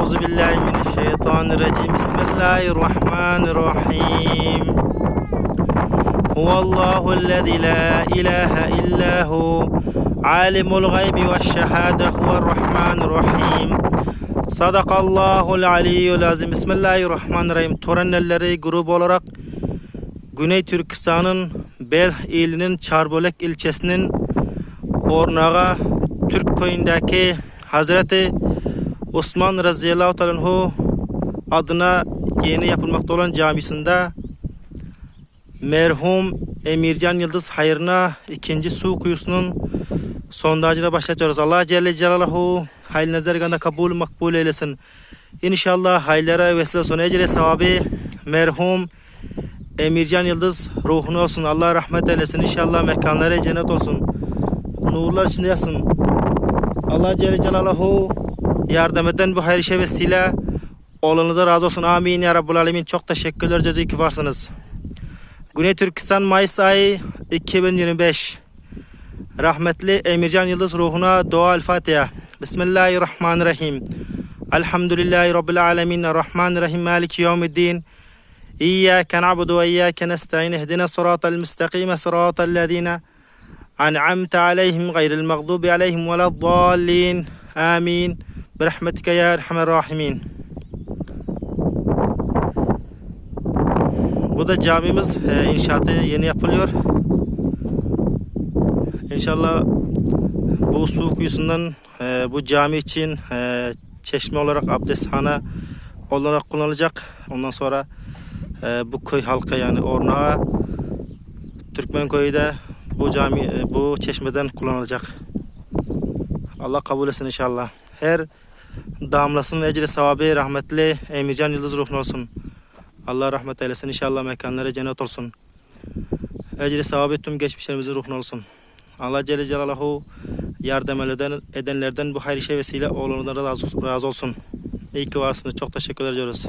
Euzubillahimineşşeytanirracim. Bismillahirrahmanirrahim. Huvallahu'llezî la ilahe illahu alimul gaybi veşşehâde huverrahmanirrahim. Sadakallahul aliyyul azim. Bismillahirrahmanirrahim. Törenleri grubu olarak Güney Türkistan'ın Belh ilinin Çarbolek ilçesinin Ornağa Türk köyündeki Hazreti Osman Razıyallahu Teala'nın adına yeni yapılmakta olan camisinde merhum Emircan Yıldız hayrına ikinci su kuyusunun sondajına başlatıyoruz. Allah Celle Celaluhu hayırlı nezarganda kabul makbul eylesin. İnşallah hayırlara vesile olsun. Ecre sahabi merhum Emircan Yıldız ruhuna olsun. Allah rahmet eylesin. İnşallah mekanları cennet olsun. Nurlar içinde yatsın. Allah Celle Celaluhu yardım eden bu hayır işe vesile olanı da razı olsun. Amin ya Rabbul Alemin. Çok teşekkürler. Cezayı ki varsınız. Güney Türkistan Mayıs ayı 2025. Rahmetli Emircan Yıldız ruhuna dua el-Fatiha. Bismillahirrahmanirrahim. Elhamdülillahi Rabbil Alemin. Rahmanirrahim. Maliki yevmiddin. İyyâke na'budu ve iyyâke nesta'in. İhdina sıratal müstakime sıratal lezîne an'amte aleyhim gayril mağdubi aleyhim veleddallin. Amin. Birahmetike ya erhamer rahimin. Bu da camimiz inşaatı yeni yapılıyor. İnşallah bu su kuyusundan bu cami için çeşme olarak abdesthane olarak kullanılacak. Ondan sonra bu köy halkı yani Ornağa Türkmen köyü de bu cami bu çeşmeden kullanılacak. Allah kabul etsin inşallah. Her damlasının ecri sevabı rahmetli Emircan Yıldız ruhuna olsun. Allah rahmet eylesin. İnşallah mekanları cennet olsun. Ecri sevabı tüm geçmişlerimizin ruhuna olsun. Allah Celle Celaluhu yardım edenlerden bu hayır işe vesile olanlara razı olsun. İyi ki varsınız. Çok teşekkür ediyoruz.